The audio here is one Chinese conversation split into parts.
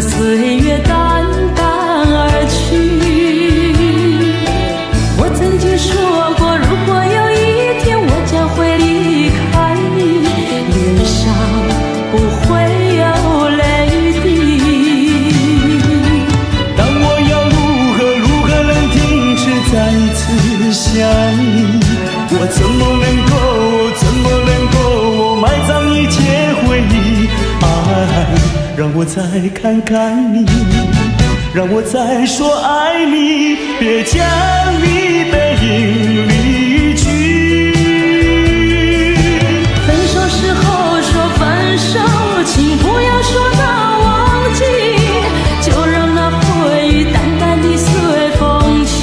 岁月淡淡而去，我曾经说过，如果有一天我将会离开你，脸上不会有泪滴。但我要如何能停止再次想你？我怎么能够埋葬一切回忆？让我再看看你，让我再说爱你，别将你背影离去。分手时候说分手，请不要说那忘记，就让那回忆淡淡地随风去。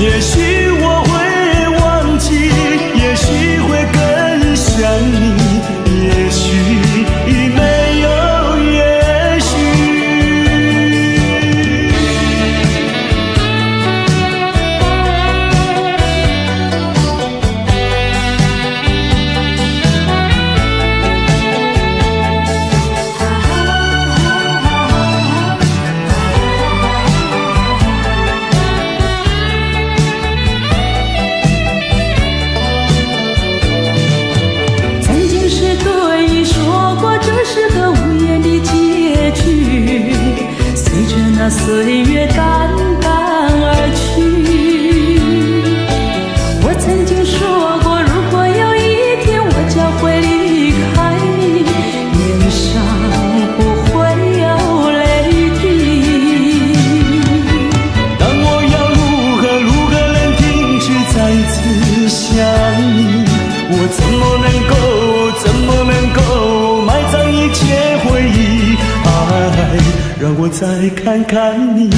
也许我会忘记，也许会更想你，也许没有也许。曾经是对你说过，这是个无言的结局，随着那岁月淡淡而去。我曾经说过，如果有一天我将会离开你，脸上不会有泪滴。但我要如何能停止再次想你？我怎么能够埋葬一切回忆？让我再看看你，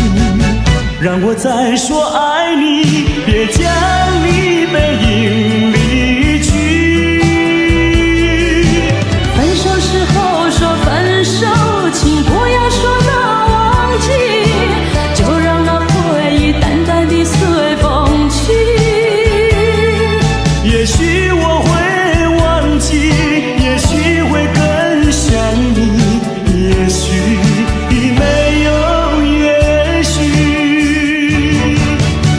让我再说爱你，别将你背影离去。分手时候说分手，请不要说那忘记，就让那回忆淡淡地随风去。也许我会忘记，也许会更想你，也许没有也许。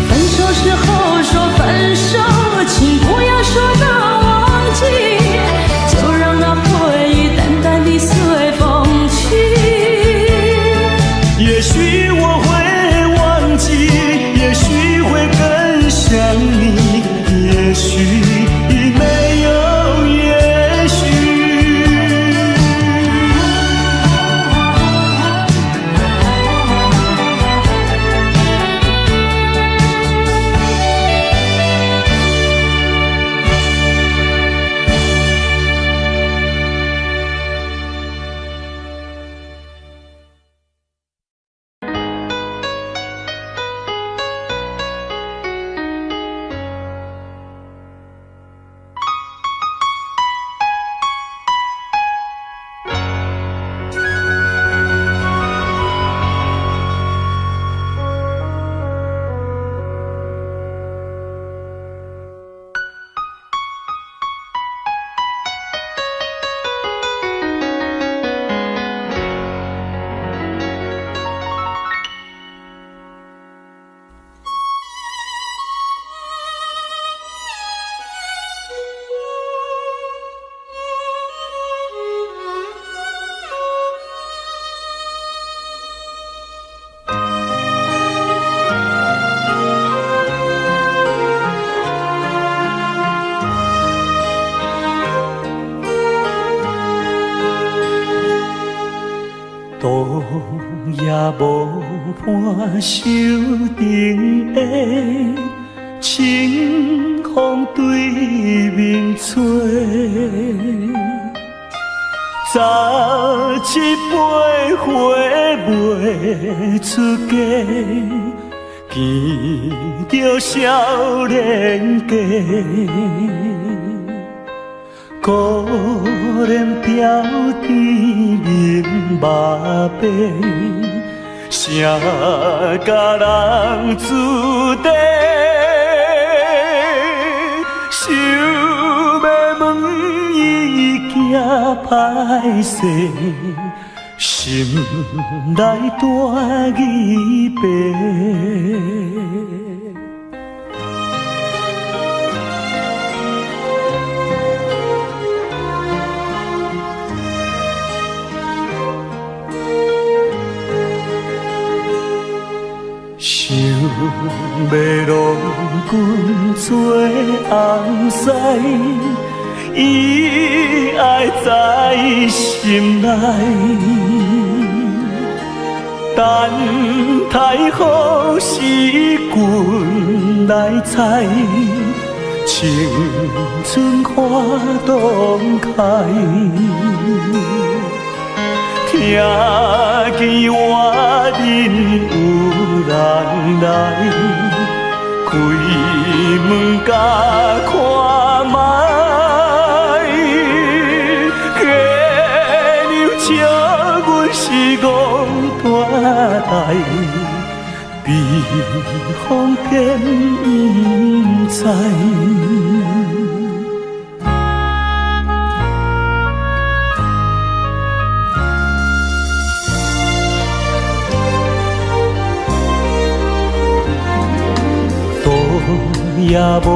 分手时候说分手，请不要说那忘记，就让那回忆淡淡地随风去。也许我会忘记，也许会更想你，也许没有也许。冬夜无伴手顶的清风对面吹，早一杯花卖出价，见着少年家，可怜标甜面目白，谁甲人注定？想要问伊行歹势，心内大疑白。想要郎君做红婿，伊爱在心内，等待好时君来采，青春花动开。听见外人有人来，开门甲看卖，下流笑阮是戆大台，避风偏不知。也无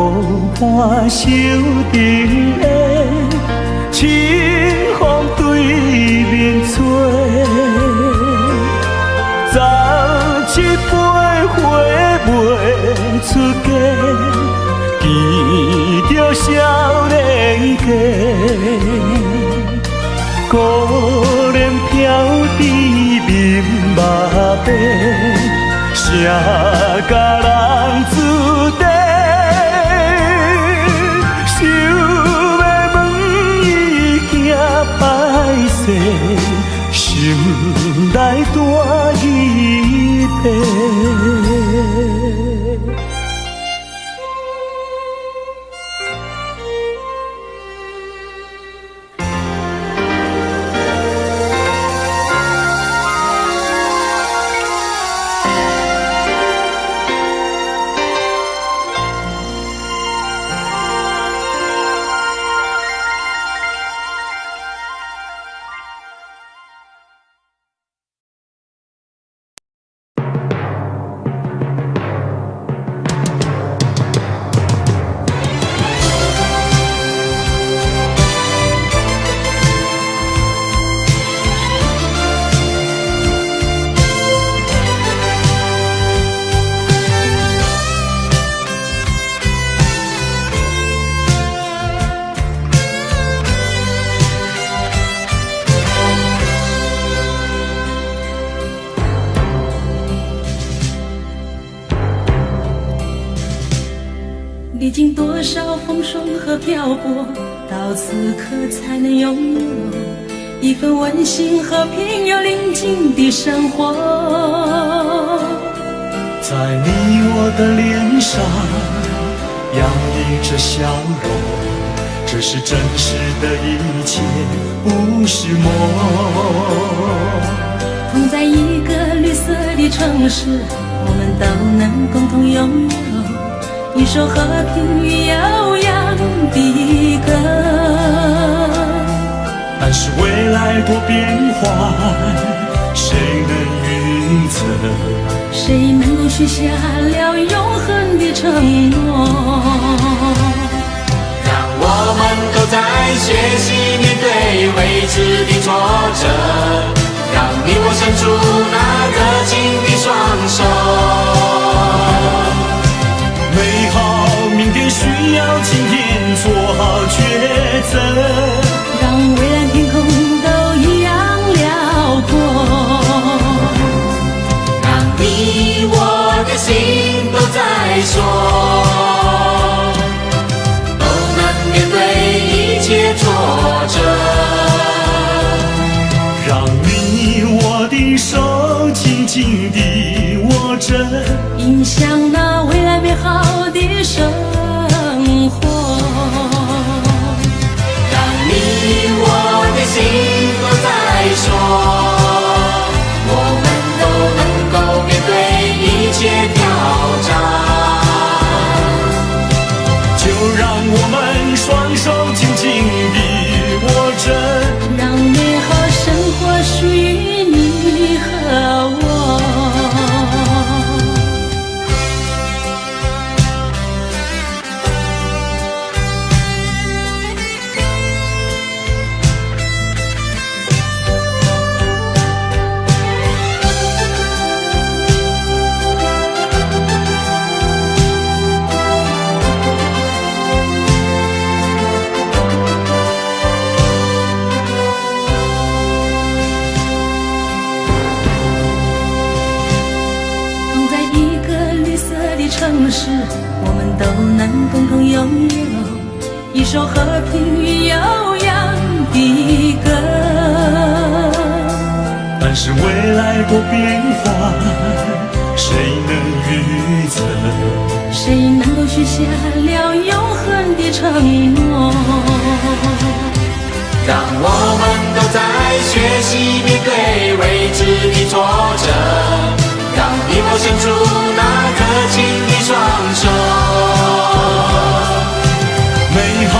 伴手顶的清风对面吹，昨一杯花卖出价，见着少年家，可怜飘甜面目白，谁甲人注定？想要问伊行歹势，心内大疑白。历经多少风霜和漂泊，到此刻才能拥有一份温馨和平又宁静的生活。在你我的脸上洋溢着笑容，这是真实的一切，不是梦。同在一个绿色的城市，我们都能共同拥有一首和平与悠扬的歌。但是未来多变幻，谁能预测？谁能够许下了永恒的承诺？让我们都在学习面对未知的挫折，让你我伸出那热情的双手。美好明天需要今天做好抉择，让蔚蓝天空都一样辽阔，让你我的心都在说，都能面对一切挫折，让你我的手紧紧地握着，影响那未来美好的生活。让你我的心都在说，我们都能够面对一切挑战。就让我们双手紧紧地握着，让美好生活属于你和我。城市，我们都能共同拥有一首和平与悠扬的歌。但是未来多变幻，谁能预测？谁能够许下了永恒的承诺？让我们都在学习面对未知的挫折，让你我伸出那热情的双手。美好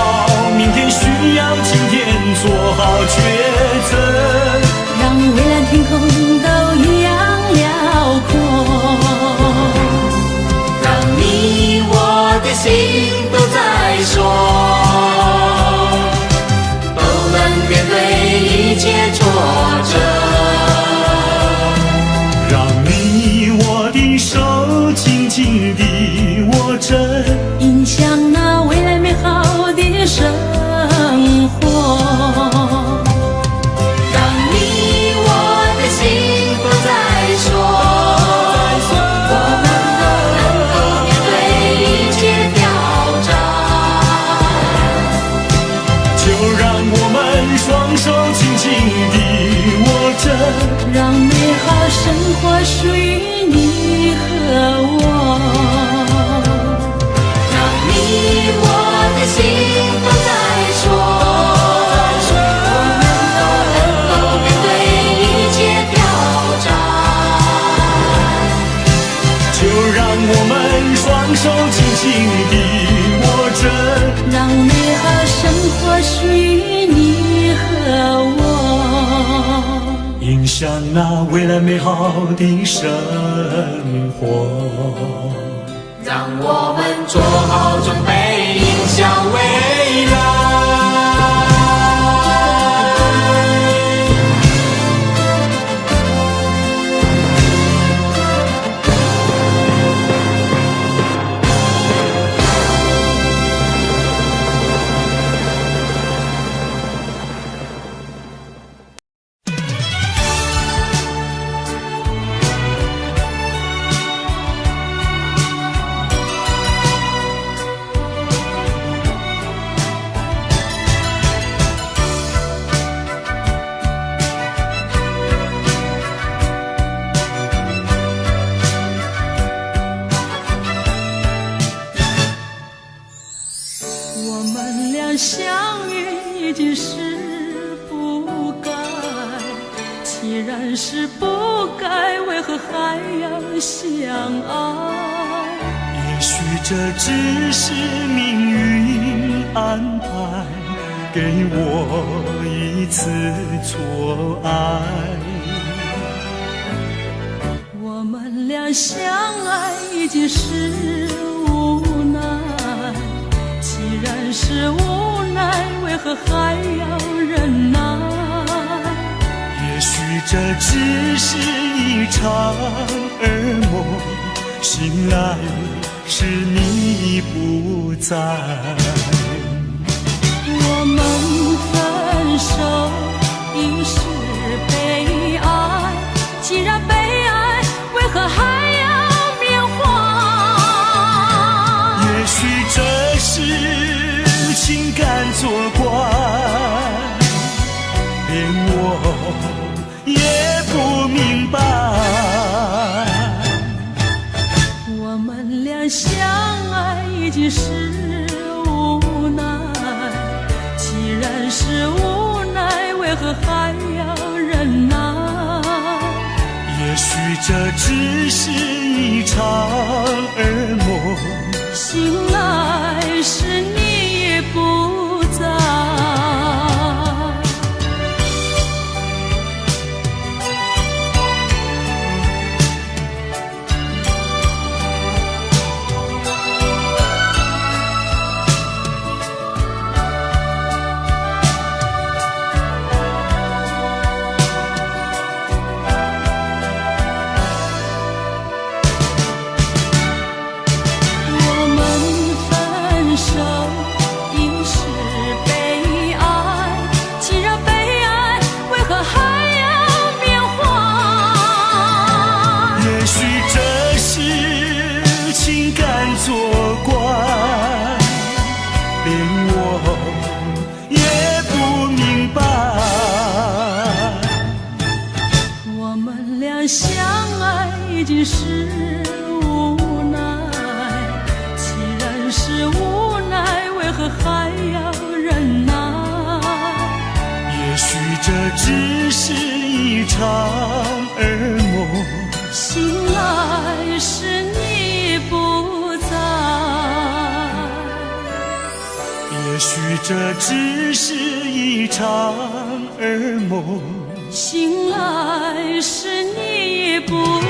明天需要今天做好抉择，让蔚蓝天空都一样辽阔。让你我的心都在说，都能面对一切挫折。手紧紧地握着，影响那未来美好的生活。让你我的心都在说，我们都能够面对一切挑战。就让我们双手紧紧地握着，让美好生活属于你和我。让你我的心都在说，我们都能够面对一切挑战。就让我们双手紧紧地握着，让美好生活属于你和我，影响那未来美好的生活。让我们做好准备，迎向未来。相遇已经是不该，既然是不该，为何还要相爱？也许这只是命运安排，给我一次错爱。我们俩相爱已经是无奈，既然是无奈，为何还要忍耐？也许这只是一场噩梦，醒来时你不在。我们分手已是悲哀，既然悲哀，为何还要缅怀？也许这是情感作怪，连我也不明白。俩相爱已经是无奈，既然是无奈，为何还要忍耐？也许这只是一场噩梦，醒来时你也不在。相爱已经是无奈，既然是无奈，为何还要忍耐？也许这只是一场噩梦，醒来时你不在。也许这只是一场噩梦，醒来时你不在。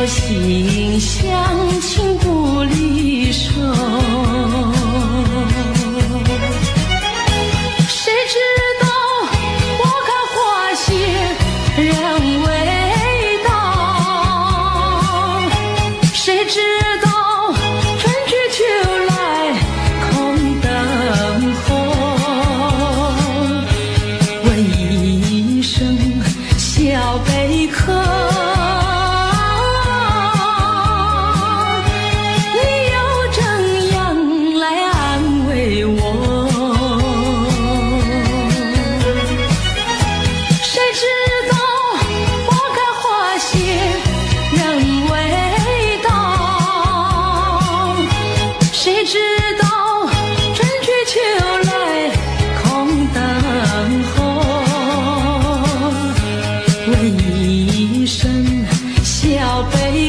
心相亲不离手，谁知道花开花谢人未到，谁知道春去秋来空等候，问一声小贝壳，你又怎样来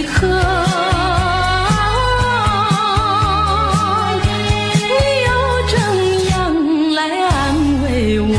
为何你又这样来安慰我？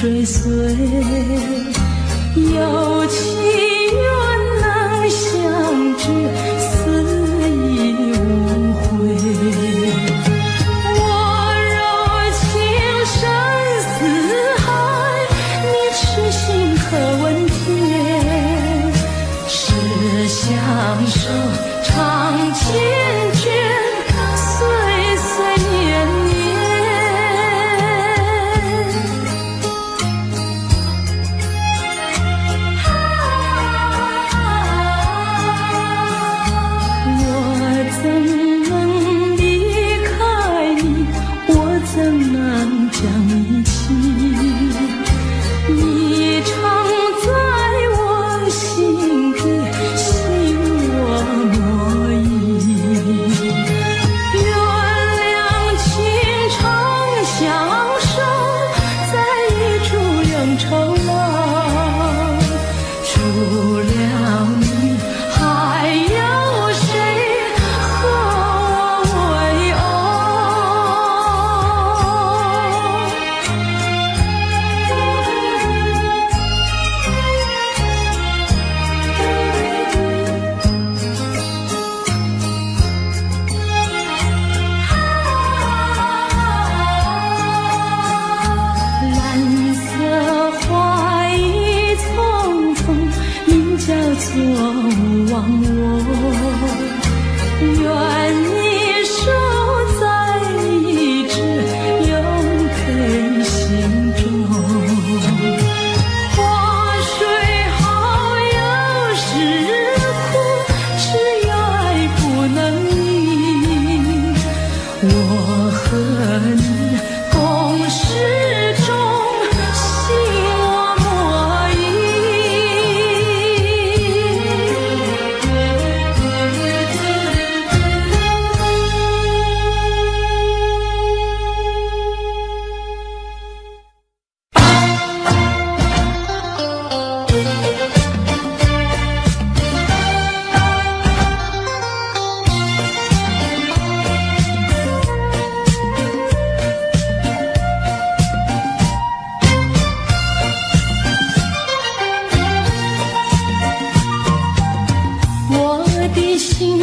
追随，有情愿能相知，死亦无悔。我柔情深似海，你痴心可问天。是相守长缱绻，岁岁年年。忘我，愿你守在一直永退心中。花水好有时苦，只有爱不能移。我和你共事中，心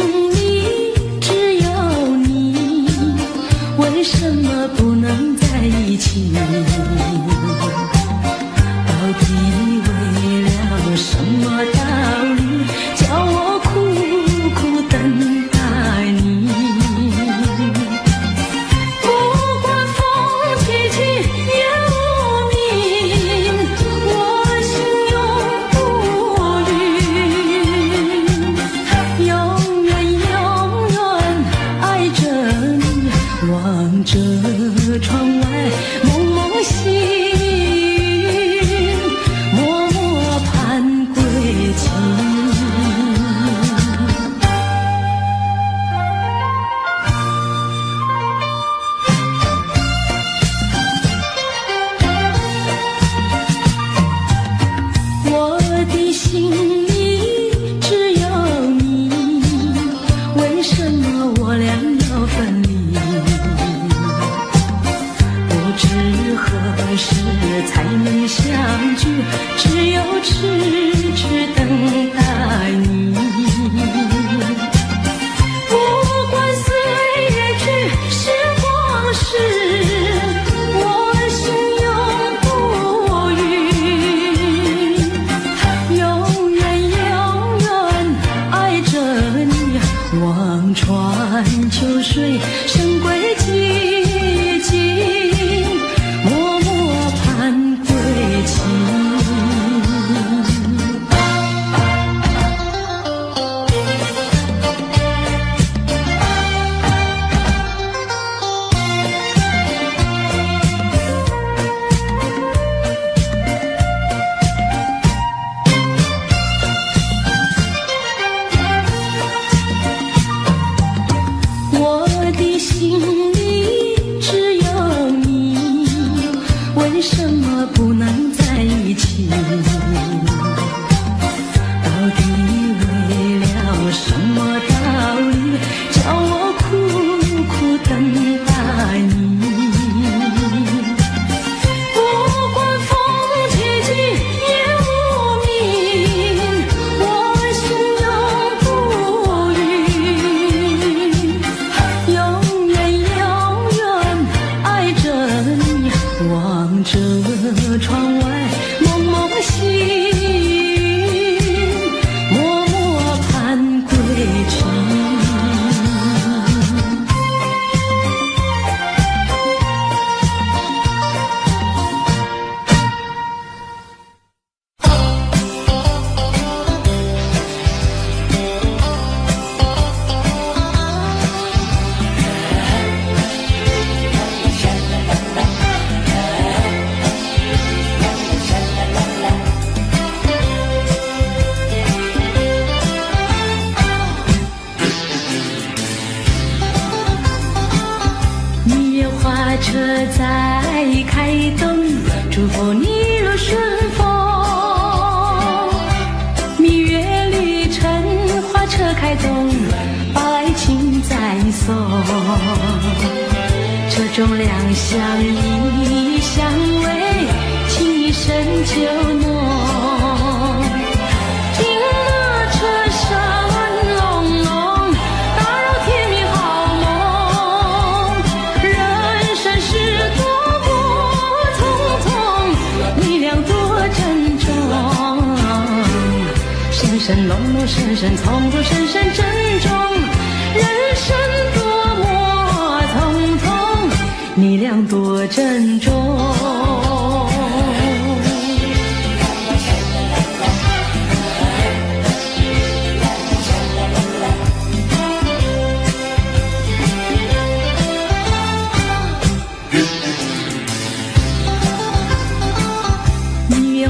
我莫深浓浓深深从容深深珍重，人生多么匆匆，你俩多珍重。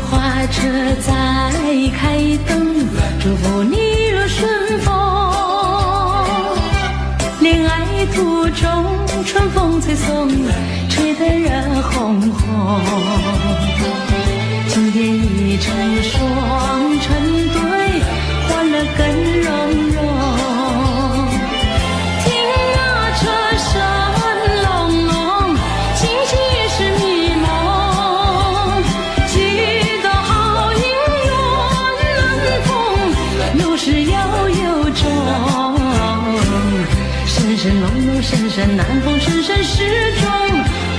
花车在开灯，祝福你若顺风。恋爱途中春风吹送，吹得人红红。今天一成双成对，欢乐更融融。听那车声隆隆，惊喜是迷梦。记得好姻缘难逢，有始要有终。深深浓浓深深难逢，深深始终。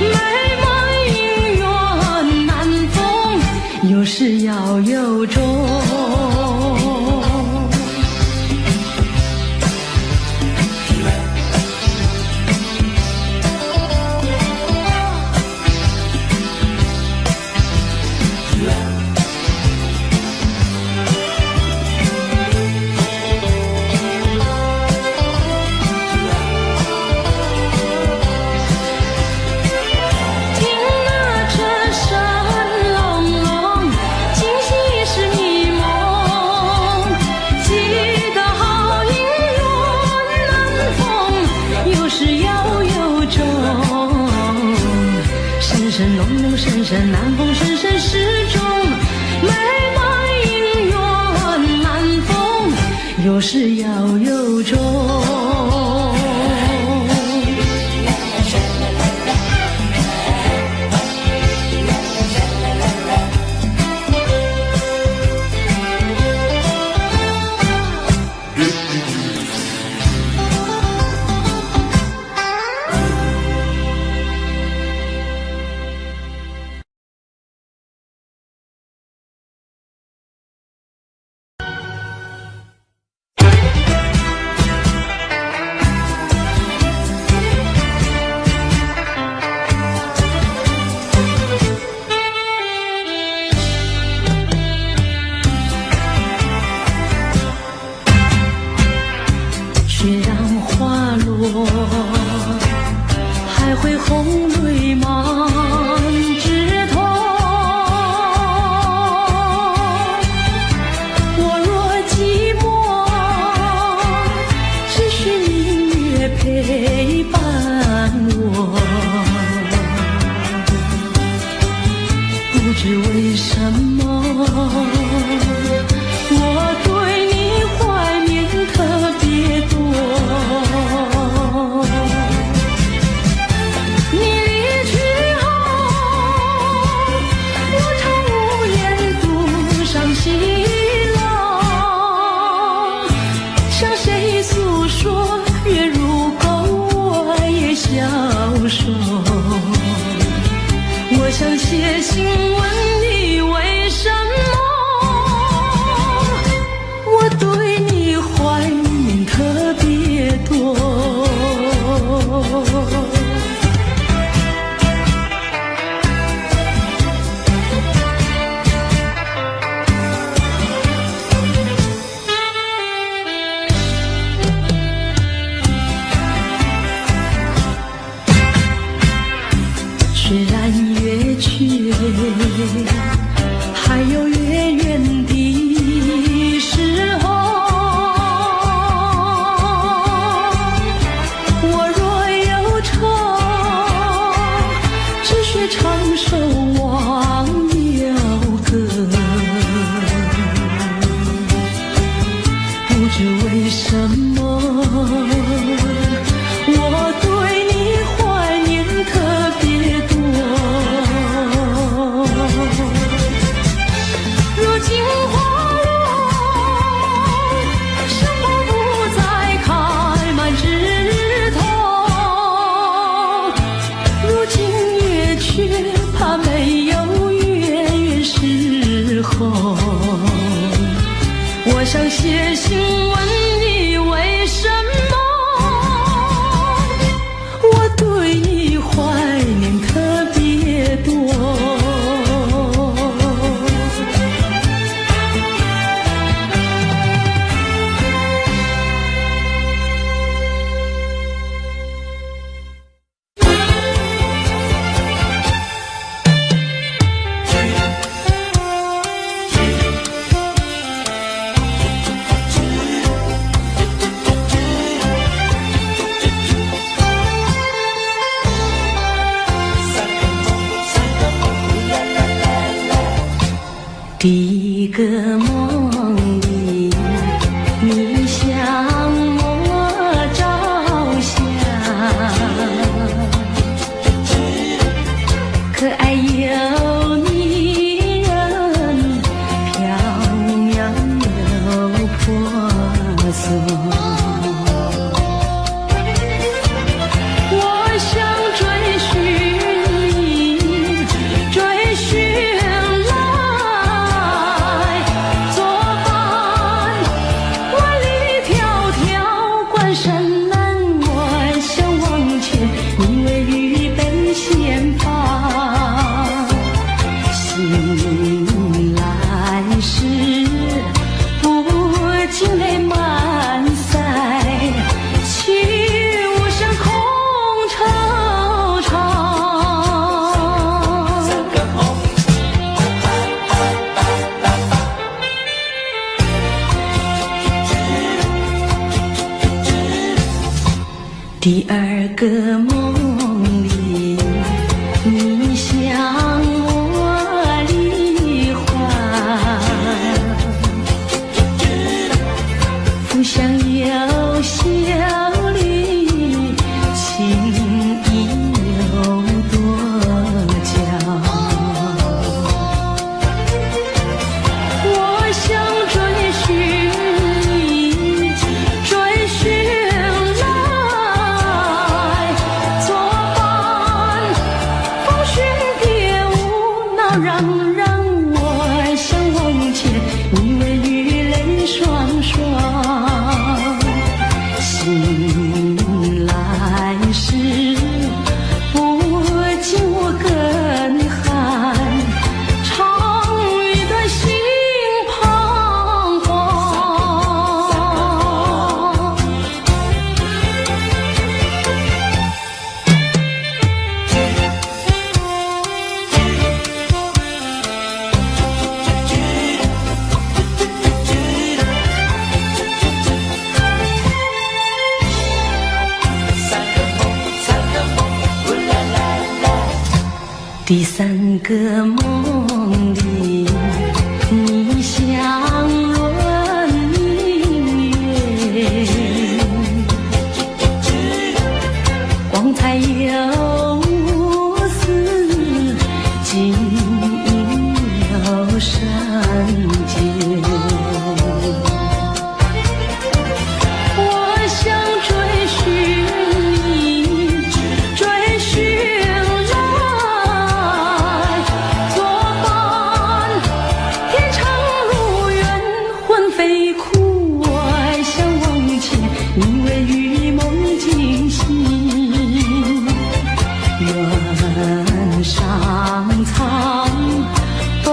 美满姻缘难逢，有始要有终。深浓浓深深难逢，深深始终。美满姻缘难逢，有始要有终。雪让花落，还会红泪满枝头。我若寂寞，只需明月陪伴我。不知为什么，我对你怀念特别多。你离去后，我常无言独伤心了。向谁诉说，月如钩，我也消瘦。我想写信问你为什么，我对你怀念特别多。虽然月缺，还有月圆的时候。我若忧愁，只需唱首忘忧歌。不知为什么，我对你怀念特别多。第一个梦里，你向我照相，可爱又迷人，飘渺又婆娑。我想追寻你，追寻来作伴。万里迢迢，关山难，我想往前，你为预备先方。醒来时，不禁泪满腮，泣无声空惆怅。第二个梦里，你向我离欢，浮想有笑里，情意有多娇。我想追寻你，追寻来作伴。风雪蝶舞，闹嚷嚷，我想往前，你为雨泪双双。醒来时，不禁我更寒，长一段心彷徨。第三个梦里，你像轮明月，光彩有丝，晶莹有圣洁。我想追寻你，追寻来作伴。天长路远，魂飞哭，我想往前，你为与梦惊醒。原上苍，断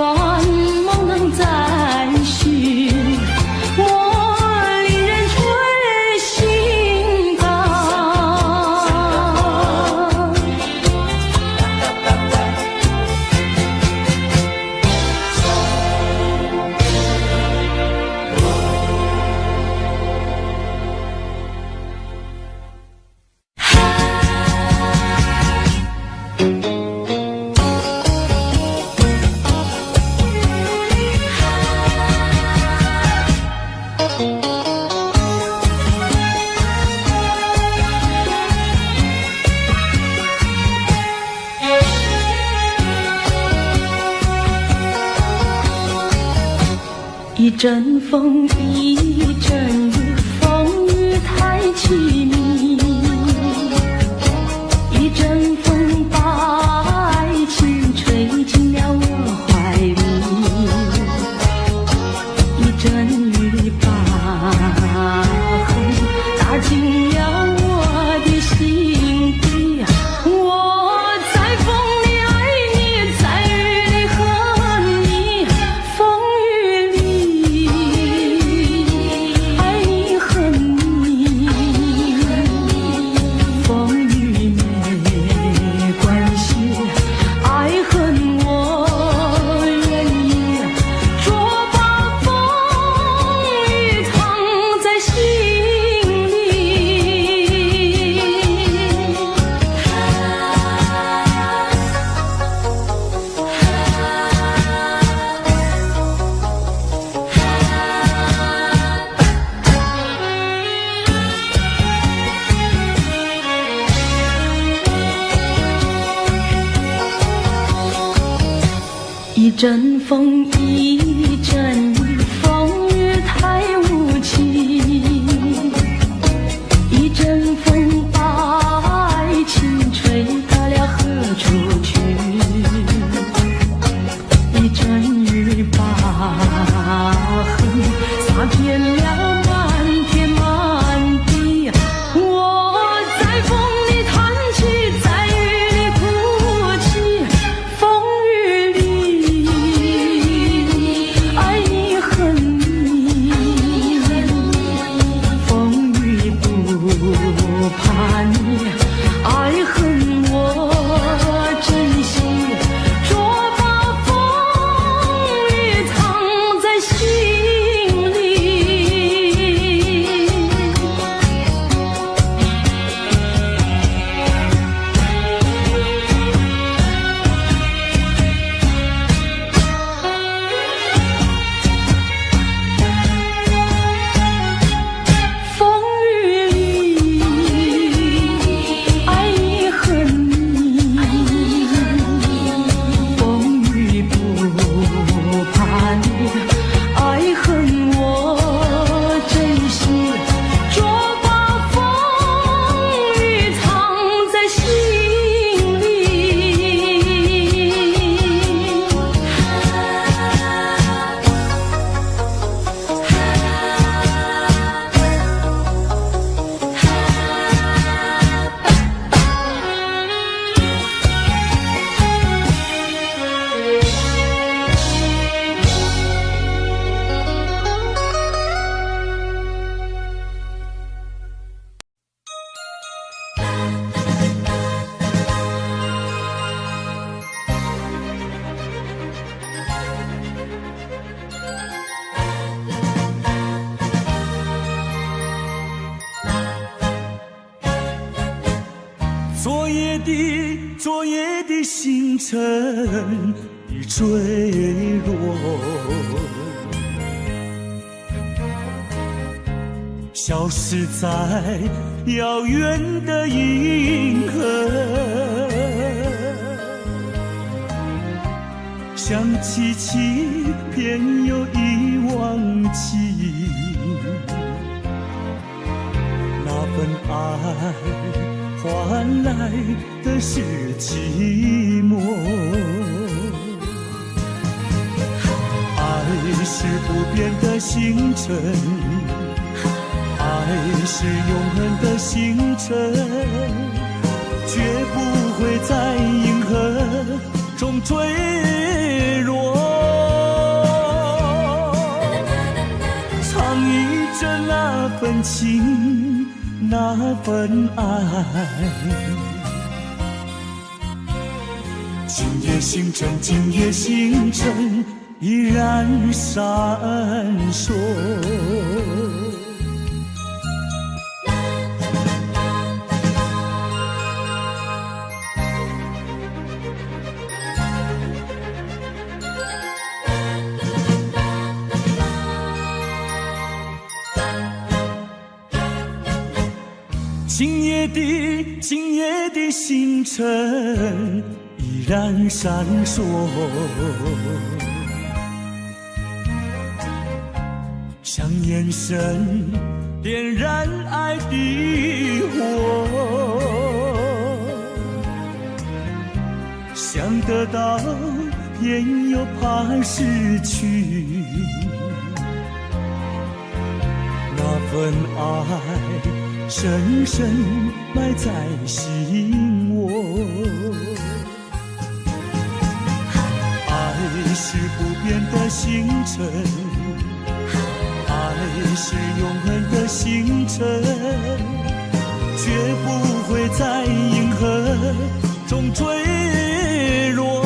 梦能再续，我离人吹心肝。一阵风，一阵雨，风雨太凄迷。一阵风把爱情吹进了我怀里，一阵雨把恨打进了我的心底。我在风里爱你，在雨里恨你，风雨里爱你恨你。阵风，一阵雨，风雨太无情。一阵风把爱情吹到了何处去？一阵雨把恨洒遍了满天满地。我在风里弹起，在雨里哭泣，风雨里爱你恨你，风雨不怕你，爱恨我珍惜，若把风雨藏在心里。风雨里爱你恨你，风雨不怕你，爱恨我珍惜，若把风雨藏在心里。昨夜的星辰已坠落，消失在遥远的银河。想起起，便又遗忘记那份爱。换来的是寂寞，爱是不变的星辰，爱是永恒的星辰，绝不会在银河中坠落。藏匿着那份情，那份爱，今夜星辰，今夜星辰依然闪烁。今夜的星辰依然闪烁，像眼神点燃爱的火，想得到便又怕失去，那份爱深深埋在心窝。爱是不变的星辰，爱是永恒的星辰，绝不会在银河中坠落。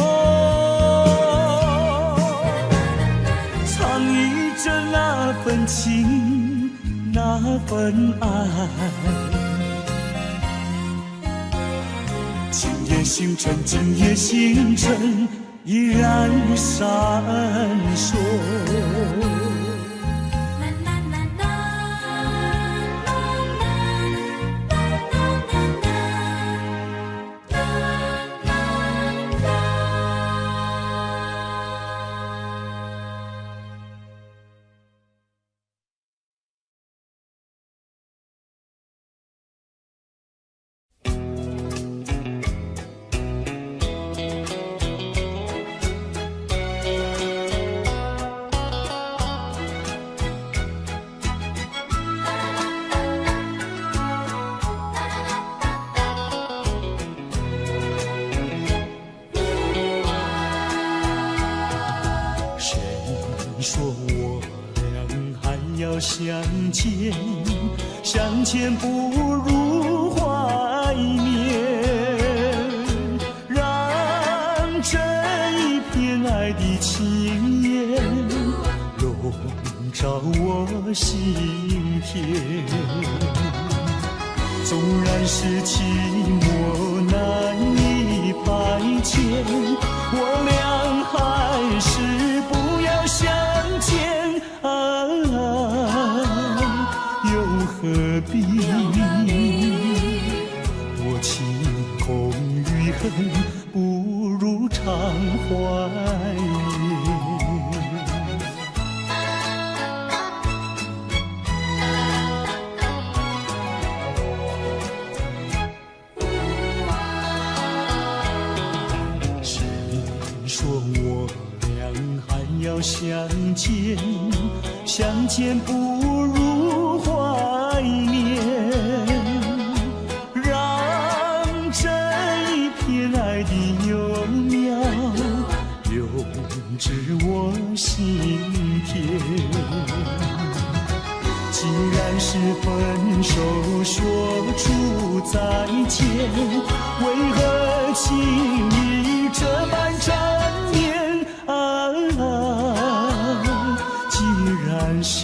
藏匿着那份情，那份爱，今夜星辰，今夜星辰依然闪烁。说我俩还要相见，相见不如怀念，让这一片爱的情缘笼罩我心田。纵然是寂寞难以排遣，我俩还是不要相见又何必？多情空余恨，不如常怀念。要相见，相见不如怀念，让这一片爱的幼苗永植我心田。既然是分手说出再见，为何情意这般缠绵？既然是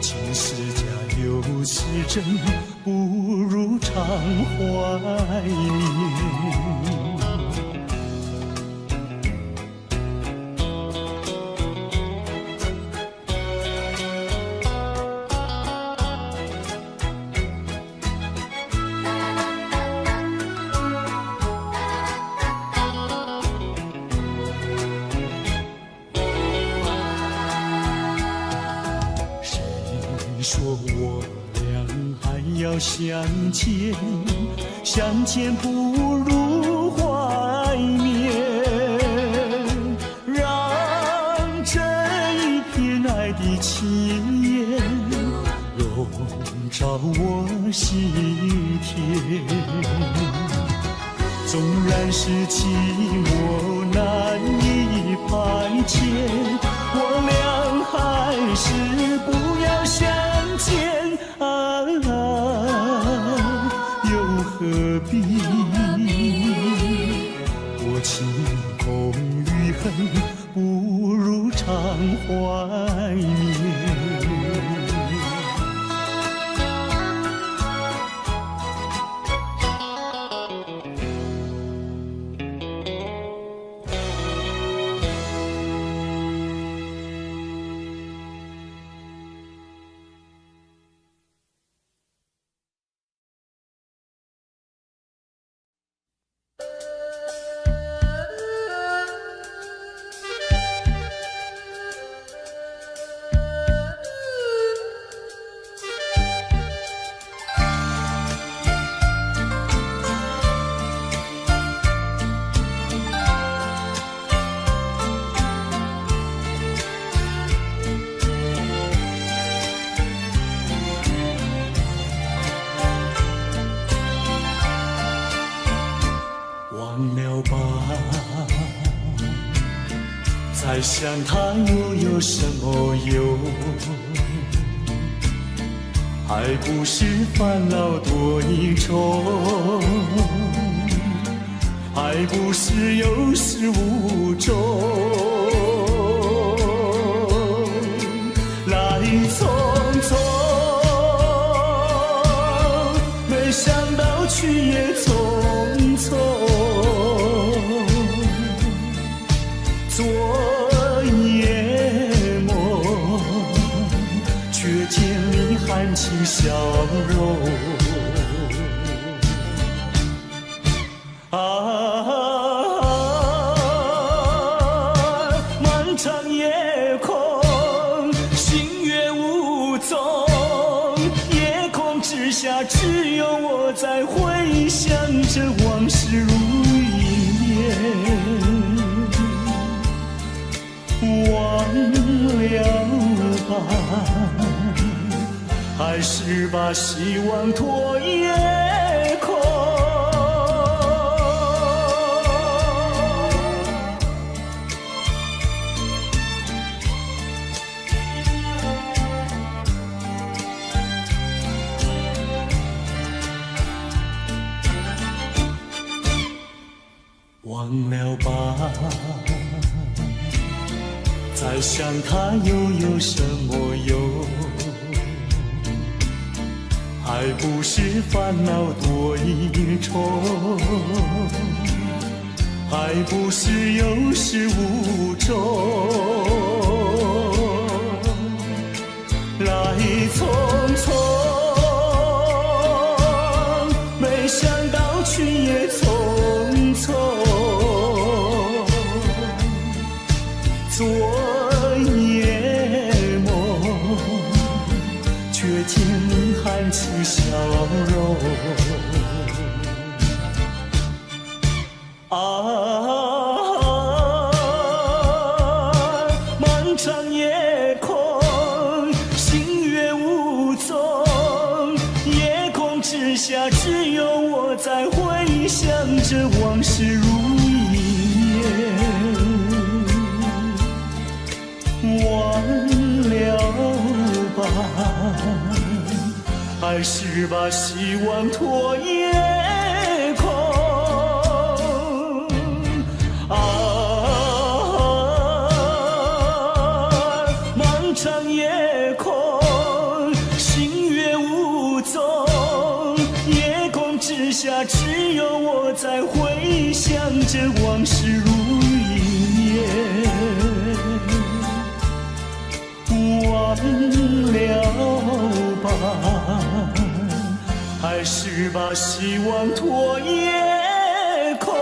情是假又是真，不如常怀念。说我俩还要相见，相见不如怀念，让这一片爱的情缘笼罩我心田。纵然是寂寞难以排遣，我俩还是不要相见又何必？多情空余恨，不如常怀念。忘了吧，再想他又有什么用？还不是烦恼多一重，还不是有始无终。来匆匆，没想到去也匆匆。昨夜梦，却见你含情笑容。漫长夜空，星月无踪，夜空之下只有我在回想着往事如一念。忘了吧，还是把希望托夜空。再想他又有什么用？还不是烦恼多一重，还不是有始无终。来匆匆，没想到去也匆匆。昨夜梦，却见你含起笑容。漫长夜空，星月无踪，夜空之下只有我在回想着往事如一念。忘了吧，还是把希望托夜空。漫长夜空，星月无踪，夜空之下只有我在回想着往事如一念。忘了吧，还是把希望托夜空。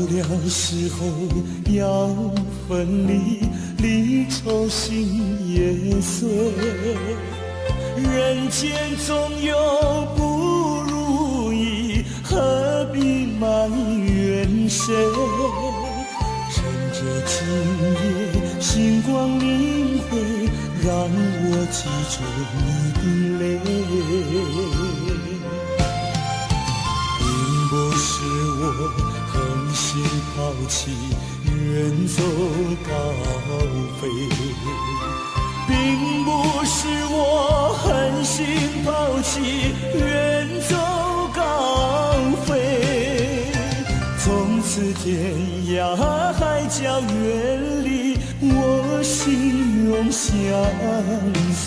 了时候要分离，离愁心也碎。人间总有不如意，何必埋怨谁？趁着今夜星光明辉，让我记住你的泪。并不是我狠心抛弃，远走高飞，并不是我狠心抛弃，远走高飞。从此天涯海角远离，我心永相随。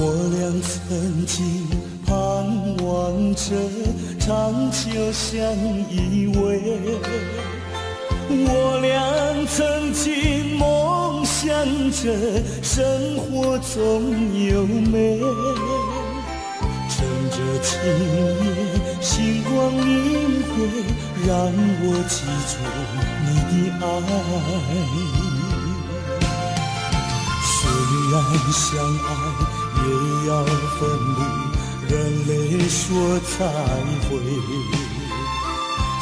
我俩曾经盼望着长久相依偎，我俩曾经梦想着生活总有美。趁着今夜星光明辉，让我记住你的爱。虽然相爱也要分离，人类说再会。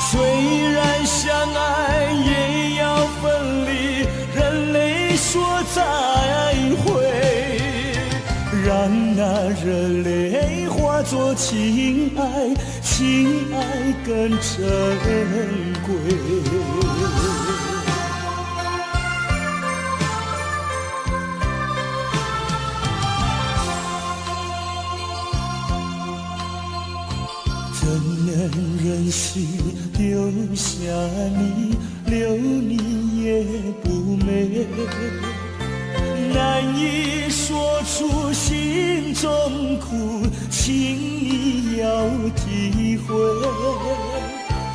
虽然相爱也要分离，人类说再会。让那热泪化作情爱，情爱更珍贵。怎能忍心丢下你，留你也不美，难以说出心中苦，请你要体会。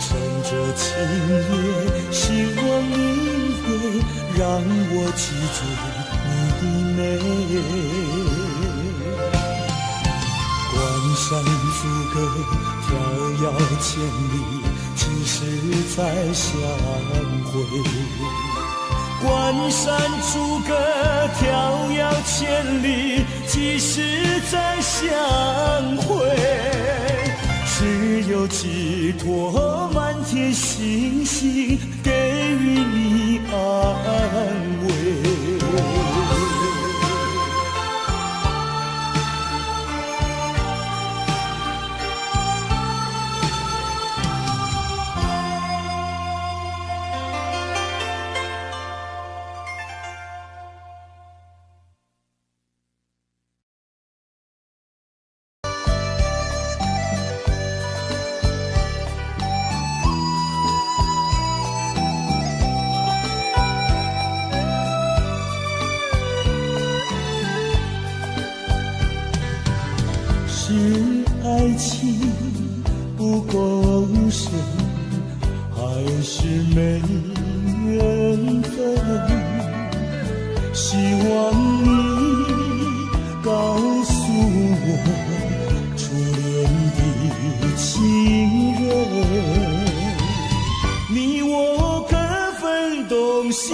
趁着今夜星光明媚，让我记住你的美。关山逐歌飘摇千里，几时再相会？关山逐歌飘摇千里，几时再相会？只有寄托满天星星，给予你安慰。是爱情不够深，还是没缘分？希望你告诉我，初恋的情人，你我各分东西，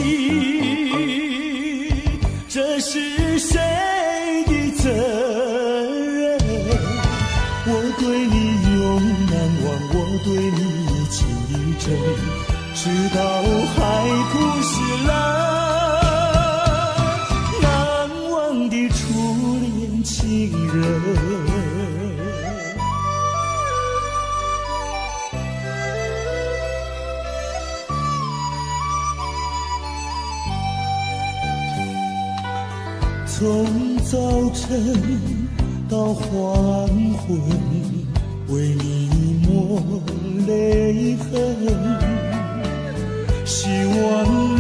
这是谁的责任？我对你永难忘，我对你情真，直到海枯石烂，难忘的初恋情人。从早晨到黄昏，为你抹泪痕，希望你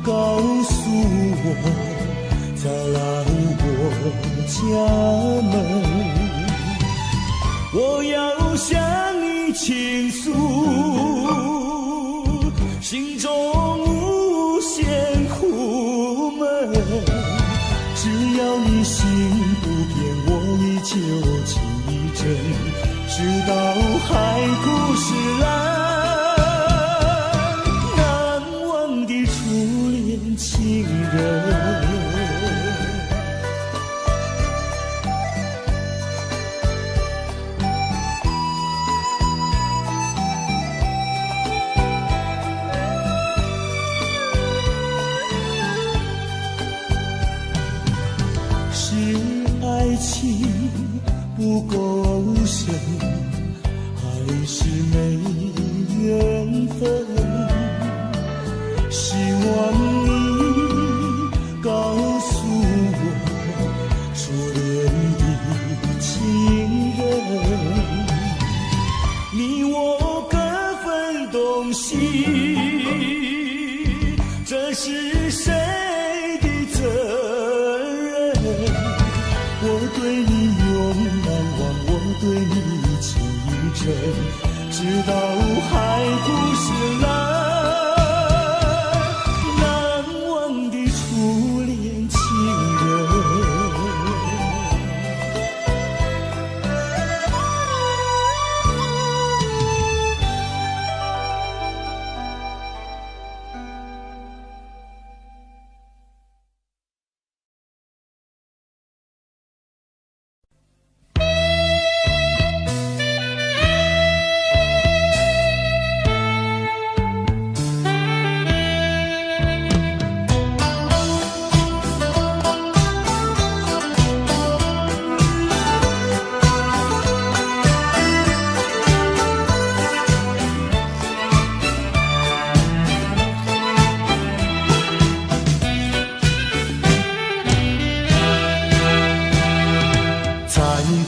告诉我，再来我家门，我要向你倾诉心中无限苦闷，只要你心不变，我依旧情真，直到海枯石烂，难忘的初恋情人。爱情不够深，还是没缘分？希望你告诉我，初恋的情人，你我各分东西，这是谁的责任？我对你永难忘，我对你情真，直到海枯石烂，难忘的初恋情人。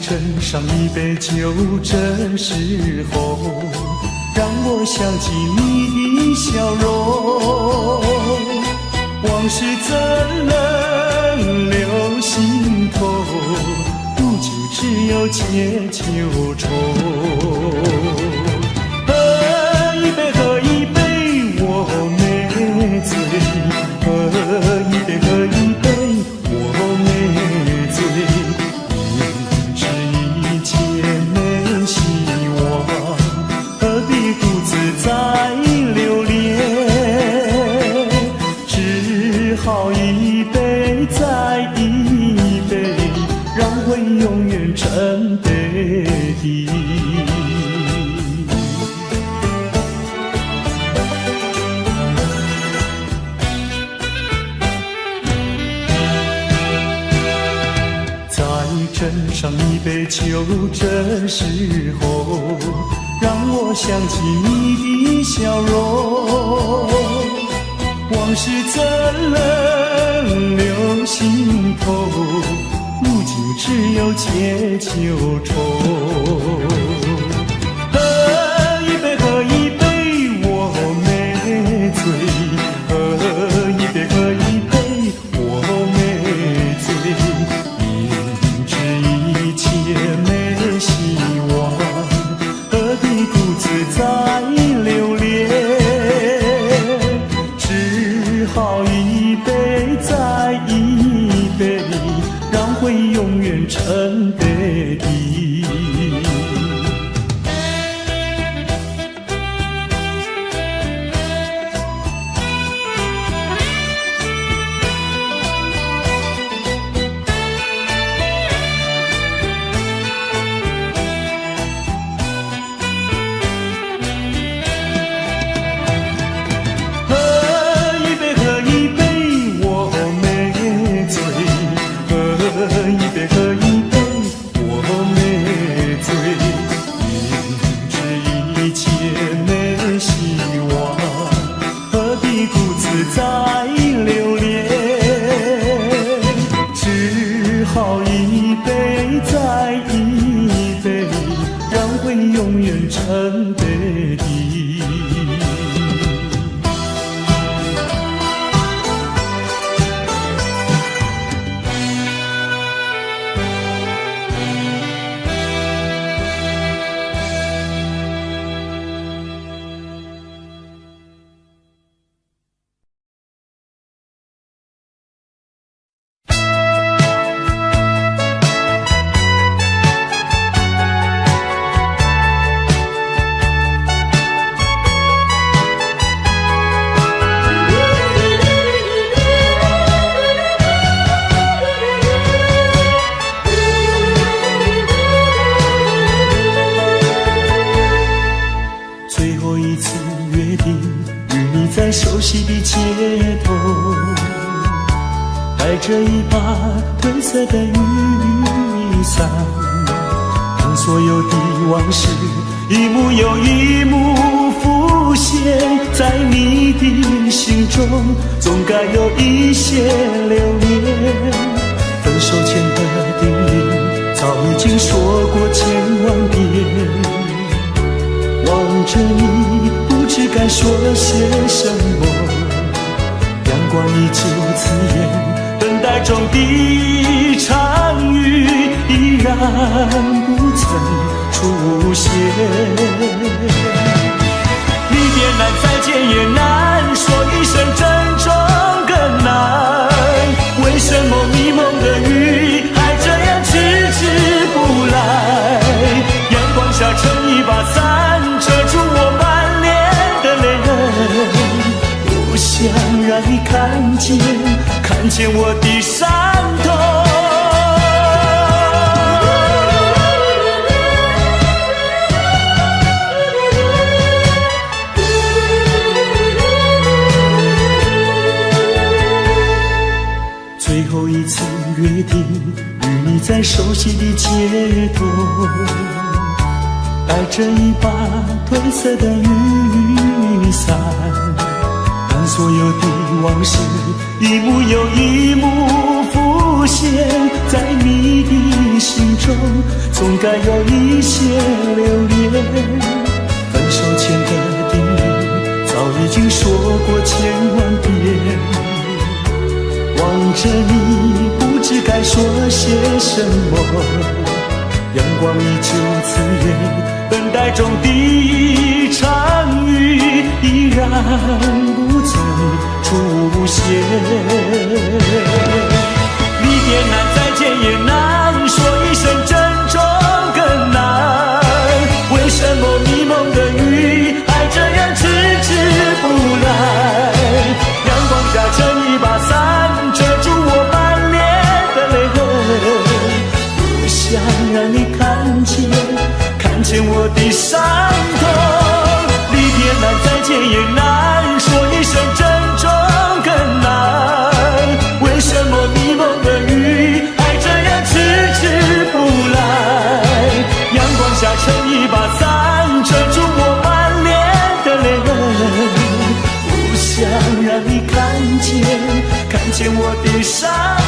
斟上一杯酒，这时候让我想起你的笑容。往事怎能留心头，如今只有借酒愁。喝一杯，喝一杯，我没醉。喝一杯，喝一杯，我没醉。明知一切没希望，何必独自再留恋？只好一杯再一杯，让回永远沉杯底。再斟上一杯酒，这时候让我想起你的笑容。往事怎能留心头，如今只有借酒愁。喝一杯，喝一杯，我没醉。喝一杯，喝一杯，我没醉。明知一切没希望，何必独自再留恋？只好一杯再一杯，让回永远沉杯底。再留恋，只好一杯再一杯，让回永远沉杯底。在熟悉的街头，带着一把褪色的雨伞，当所有的往事一幕又一幕浮现在你的心中，总该有一些留恋。分手前的叮咛早已经说过千万遍，望着你不知该说些什么，阳光依旧刺眼，等待中的场雨依然不曾出现。离别难，再见也难，说一声珍重更难。为什么迷蒙的雨还这样迟迟不来？阳光下撑一把伞，遮住我满脸的泪痕，不想让你看见我的伤痛。最后一次约定，与你在熟悉的街头，带着一把褪色的雨伞，当所有的往事一幕又一幕浮现在你的心中，总该有一些留恋。分手前的经说过千万遍，望着你不知该说些什么。阳光依旧自远，等待中的一场雨依然不曾出现。离别难，再见也难，说一声珍重更难。为什么迷蒙的雨还这样迟迟不来？阳光下撑一把伞，遮住我满脸的泪痕。不想让你看见我的伤痛。离别难，再见也难，说一声珍重更难。为什么迷蒙的雨还这样迟迟不来？阳光下撑一把伞，遮住我满脸的泪痕。不想让你看见我的伤痛。